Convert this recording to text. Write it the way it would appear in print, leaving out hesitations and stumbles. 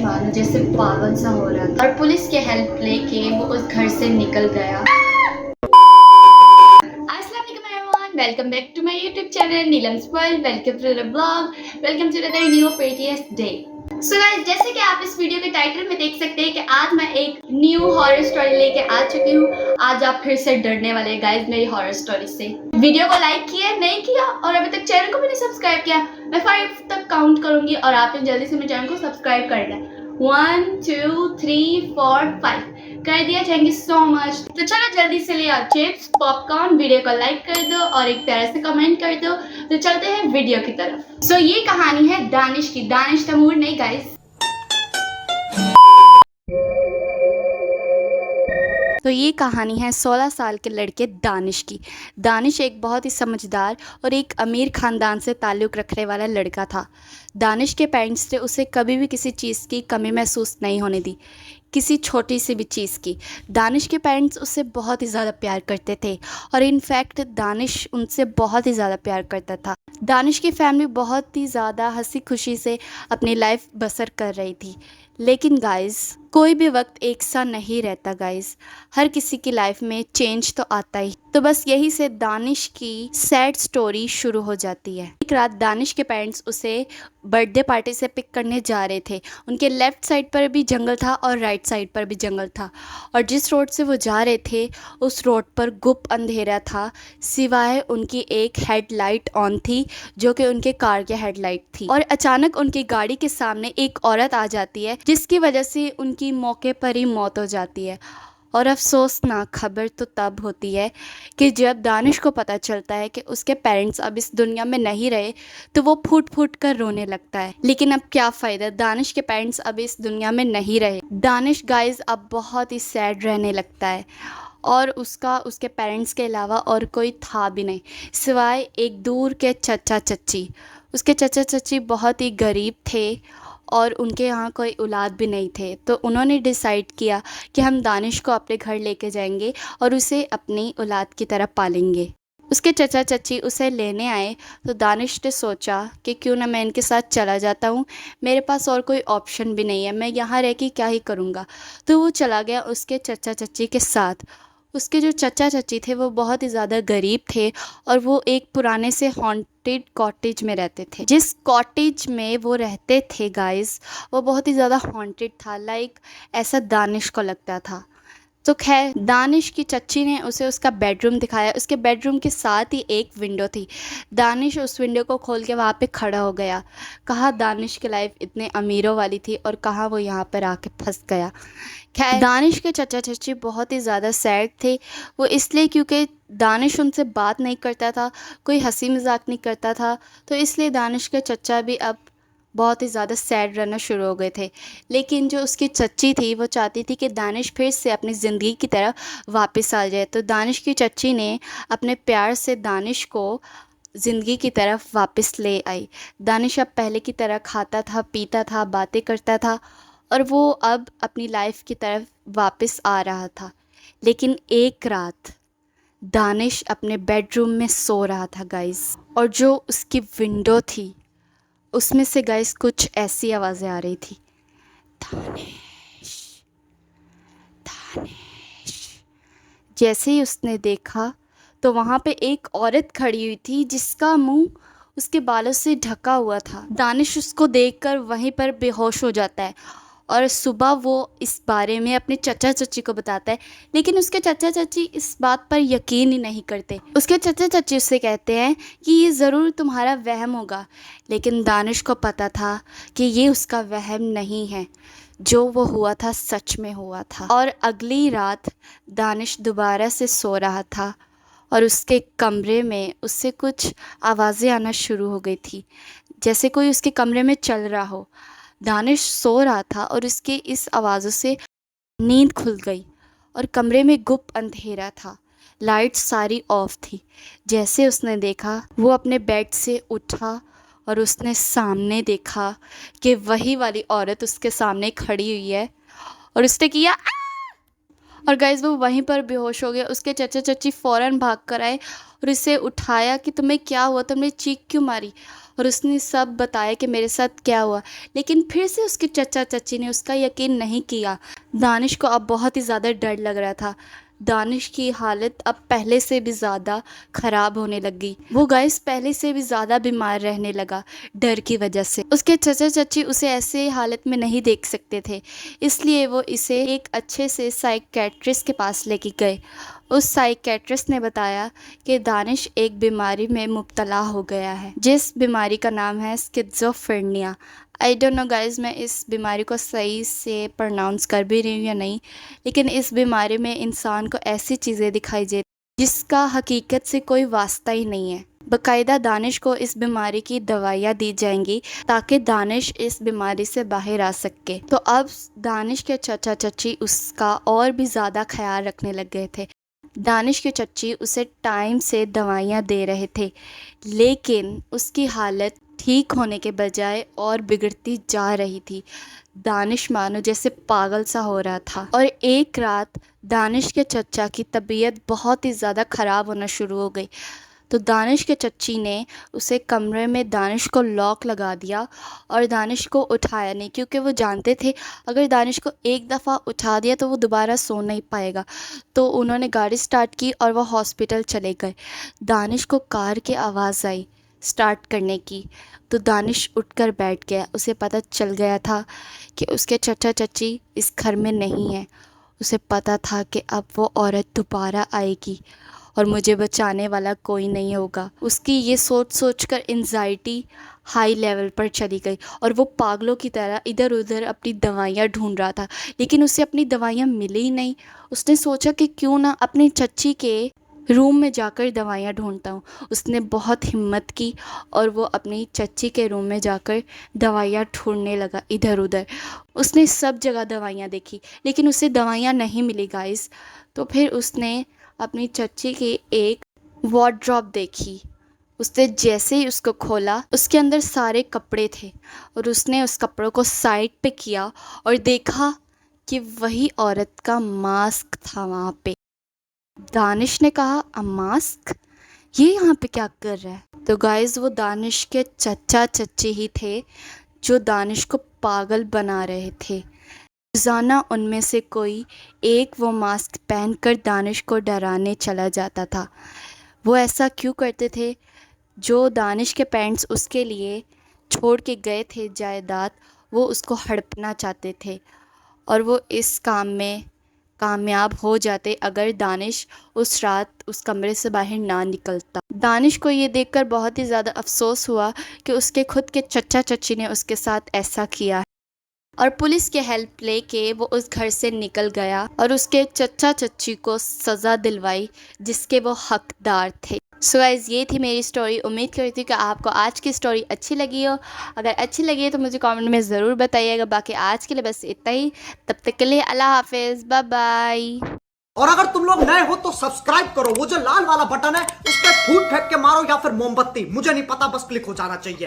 मानो जैसे पागल सा हो रहा था और पुलिस की हेल्प लेके वो उस घर से निकल गया। Welcome back to my YouTube channel Neelam's world. Welcome to the blog, welcome to the new prettiest day. So guys, जैसे कि आप इस वीडियो के टाइटल में देख सकते हैं कि आज मैं एक न्यू हॉरर स्टोरी लेके आ चुकी हूँ। आज आप फिर से डरने वाले गाइस मेरी हॉरर स्टोरी से। वीडियो को लाइक किया नहीं किया और अभी तक चैनल को भी नहीं सब्सक्राइब किया, मैं 5 तक काउंट करूंगी और आपने जल्दी से मेरे चैनल को सब्सक्राइब कर दिया। 1 2 3 4 5 कर दिया। Thank you so much. तो चलो जल्दी से ले आओ चिप्स, पॉपकॉर्न, वीडियो को लाइक कर दो और एक प्यारे से कमेंट कर दो। तो चलते हैं वीडियो की तरफ। सो ये कहानी है दानिश की। दानिश तैमूर नहीं गाइस। तो ये कहानी है 16 साल के लड़के दानिश की। दानिश एक बहुत ही समझदार और एक अमीर ख़ानदान से ताल्लुक़ रखने वाला लड़का था। दानिश के पेरेंट्स ने उसे कभी भी किसी चीज़ की कमी महसूस नहीं होने दी, किसी छोटी सी भी चीज़ की। दानिश के पेरेंट्स उससे बहुत ही ज़्यादा प्यार करते थे और इनफैक्ट दानिश उनसे बहुत ही ज़्यादा प्यार करता था। दानिश की फैमिली बहुत ही ज़्यादा हंसी खुशी से अपनी लाइफ बसर कर रही थी। लेकिन गाइस, कोई भी वक्त एक सा नहीं रहता गाइस। हर किसी की लाइफ में चेंज तो आता ही। तो बस यही से दानिश की सैड स्टोरी शुरू हो जाती है। एक रात दानिश के पेरेंट्स उसे बर्थडे पार्टी से पिक करने जा रहे थे। उनके लेफ़्ट साइड पर भी जंगल था और राइट साइड पर भी जंगल था और जिस रोड से वो जा रहे थे उस रोड पर गुप्त अंधेरा था, सिवाय उनकी एक हेडलाइट ऑन थी जो कि उनके कार की हेडलाइट थी। और अचानक उनकी गाड़ी के सामने एक औरत आ जाती है जिसकी वजह से उनकी मौके पर ही मौत हो जाती है। और अफसोसनाक खबर तो तब होती है कि जब दानिश को पता चलता है कि उसके पेरेंट्स अब इस दुनिया में नहीं रहे तो वो फूट फूट कर रोने लगता है। लेकिन अब क्या फ़ायदा, दानिश के पेरेंट्स अब इस दुनिया में नहीं रहे। दानिश गाइस अब बहुत ही सैड रहने लगता है और उसका उसके पेरेंट्स के अलावा और कोई था भी नहीं सिवाय एक दूर के चचा चच्ची। उसके चचा चच्ची बहुत ही गरीब थे और उनके यहाँ कोई औलाद भी नहीं थे। तो उन्होंने डिसाइड किया कि हम दानिश को अपने घर लेके जाएंगे और उसे अपनी औलाद की तरह पालेंगे। उसके चचा चच्ची उसे लेने आए तो दानिश ने सोचा कि क्यों ना मैं इनके साथ चला जाता हूँ, मेरे पास और कोई ऑप्शन भी नहीं है, मैं यहाँ रह के क्या ही करूँगा। तो वो चला गया उसके चचा चच्ची के साथ। उसके जो चचा चच्ची थे वो बहुत ही ज़्यादा गरीब थे और वो एक पुराने से हॉन्टेड कॉटेज में रहते थे। जिस कॉटेज में वो रहते थे गाइस, वो बहुत ही ज़्यादा हॉन्टेड था, लाइक ऐसा दानिश को लगता था। तो खैर, दानिश की चच्ची ने उसे उसका बेडरूम दिखाया। उसके बेडरूम के साथ ही एक विंडो थी। दानिश उस विंडो को खोल के वहाँ पे खड़ा हो गया। कहाँ दानिश की लाइफ इतने अमीरों वाली थी और कहाँ वो यहाँ पर आके फंस गया। खैर, दानिश के चचा चच्ची बहुत ही ज़्यादा सैड थे। वो इसलिए क्योंकि दानिश उनसे बात नहीं करता था, कोई हंसी मजाक नहीं करता था, तो इसलिए दानिश के चचा भी अब बहुत ही ज़्यादा सैड रहना शुरू हो गए थे। लेकिन जो उसकी चच्ची थी वो चाहती थी कि दानिश फिर से अपनी ज़िंदगी की तरफ वापस आ जाए। तो दानिश की चच्ची ने अपने प्यार से दानिश को ज़िंदगी की तरफ वापस ले आई। दानिश अब पहले की तरह खाता था, पीता था, बातें करता था और वो अब अपनी लाइफ की तरफ वापस आ रहा था। लेकिन एक रात दानिश अपने बेडरूम में सो रहा था गाइस, और जो उसकी विंडो थी उसमें से गाइस कुछ ऐसी आवाज़ें आ रही थी, दानिश, दानिश। जैसे ही उसने देखा तो वहाँ पे एक औरत खड़ी हुई थी जिसका मुंह उसके बालों से ढका हुआ था। दानिश उसको देखकर वहीं पर बेहोश हो जाता है और सुबह वो इस बारे में अपने चचा चच्ची को बताता है। लेकिन उसके चचा चच्ची इस बात पर यकीन ही नहीं करते। उसके चचा चच्ची उससे कहते हैं कि ये ज़रूर तुम्हारा वहम होगा। लेकिन दानिश को पता था कि ये उसका वहम नहीं है, जो वो हुआ था सच में हुआ था। और अगली रात दानिश दोबारा से सो रहा था और उसके कमरे में उससे कुछ आवाज़ें आना शुरू हो गई थी, जैसे कोई उसके कमरे में चल रहा हो। दानिश सो रहा था और उसके इस आवाज़ों से नींद खुल गई और कमरे में गुप्त अंधेरा था, लाइट सारी ऑफ थी। जैसे उसने देखा, वो अपने बेड से उठा और उसने सामने देखा कि वही वाली औरत उसके सामने खड़ी हुई है और उसने किया आ! और गाइस वो वहीं पर बेहोश हो गया। उसके चाचा चाची फ़ौरन भाग कर आए और इसे उठाया कि तुम्हें क्या हुआ, तुमने चीख क्यों मारी। और उसने सब बताया कि मेरे साथ क्या हुआ। लेकिन फिर से उसके चाचा चाची ने उसका यकीन नहीं किया। दानिश को अब बहुत ही ज़्यादा डर लग रहा था। दानिश की हालत अब पहले से भी ज़्यादा ख़राब होने लगी। वो गाइस पहले से भी ज़्यादा बीमार रहने लगा डर की वजह से। उसके चाचा चाची उसे ऐसे हालत में नहीं देख सकते थे, इसलिए वो इसे एक अच्छे से साइकियाट्रिस्ट के पास लेके गए। उस साइकियाट्रिस्ट ने बताया कि दानिश एक बीमारी में मुब्तला हो गया है, जिस बीमारी का नाम है schizophrenia. I don't know guys, मैं इस बीमारी को सही से प्रोनाउंस कर भी रही हूँ या नहीं, लेकिन इस बीमारी में इंसान को ऐसी चीज़ें दिखाई देती जिसका हकीकत से कोई वास्ता ही नहीं है। बाकायदा दानिश को इस बीमारी की दवाइयाँ दी जाएंगी ताकि दानिश इस बीमारी से बाहर आ सके। तो अब दानिश के चाचा चाची उसका और भी ज़्यादा ख्याल रखने लग गए थे। दानिश के चच्ची उसे टाइम से दवाइयाँ दे रहे थे, लेकिन उसकी हालत ठीक होने के बजाय और बिगड़ती जा रही थी। दानिश मानो जैसे पागल सा हो रहा था। और एक रात दानिश के चचा की तबीयत बहुत ही ज़्यादा ख़राब होना शुरू हो गई। तो दानिश के चच्ची ने उसे कमरे में दानिश को लॉक लगा दिया और दानिश को उठाया नहीं, क्योंकि वो जानते थे अगर दानिश को एक दफ़ा उठा दिया तो वो दोबारा सो नहीं पाएगा। तो उन्होंने गाड़ी स्टार्ट की और वो हॉस्पिटल चले गए। दानिश को कार की आवाज़ आई स्टार्ट करने की, तो दानिश उठकर बैठ गया। उसे पता चल गया था कि उसके चचा चची इस घर में नहीं है। उसे पता था कि अब वो औरत दोबारा आएगी और मुझे बचाने वाला कोई नहीं होगा। उसकी ये सोच सोच कर एंजाइटी हाई लेवल पर चली गई और वो पागलों की तरह इधर उधर अपनी दवाइयाँ ढूंढ रहा था, लेकिन उसे अपनी दवाइयाँ मिली ही नहीं। उसने सोचा कि क्यों ना अपनी चच्ची के रूम में जाकर दवाइयाँ ढूंढता हूँ। उसने बहुत हिम्मत की और वो अपनी चच्ची के रूम में जाकर दवाइयाँ ढूंढने लगा इधर उधर। उसने सब जगह दवाइयाँ देखी, लेकिन उसे दवाइयाँ नहीं मिली गाइस। तो फिर उसने अपनी चच्ची की एक वार्डरोब देखी। उसने जैसे ही उसको खोला, उसके अंदर सारे कपड़े थे और उसने उस कपड़ों को साइड पे किया और देखा कि वही औरत का मास्क था वहाँ पे। दानिश ने कहा, अ मास्क, ये यहाँ पे क्या कर रहा है? तो गाइस वो दानिश के चचा चच्ची ही थे जो दानिश को पागल बना रहे थे। रोज़ाना उनमें से कोई एक वो मास्क पहनकर दानिश को डराने चला जाता था। वो ऐसा क्यों करते थे? जो दानिश के पेरेंट्स उसके लिए छोड़ के गए थे जायदाद, वो उसको हड़पना चाहते थे और वो इस काम में कामयाब हो जाते अगर दानिश उस रात उस कमरे से बाहर ना निकलता। दानिश को ये देखकर बहुत ही ज़्यादा अफसोस हुआ कि उसके खुद के चचा चच्ची ने उसके साथ ऐसा किया और पुलिस के हेल्प लेके वो उस घर से निकल गया और उसके चचा चच्ची को सज़ा दिलवाई जिसके वो हकदार थे। सो गाइस, ये थी मेरी स्टोरी। उम्मीद करती हूँ कि आपको आज की स्टोरी अच्छी लगी हो। अगर अच्छी लगी है तो मुझे कमेंट में ज़रूर बताइएगा। बाकी आज के लिए बस इतना ही। तब तक के लिए अल्लाह हाफिज़, बाय बाय। और अगर तुम लोग नए हो तो सब्सक्राइब करो, वो जो लाल वाला बटन है उस पर फूट फेंक के मारो या फिर मोमबत्ती, मुझे नहीं पता, बस क्लिक हो जाना चाहिए।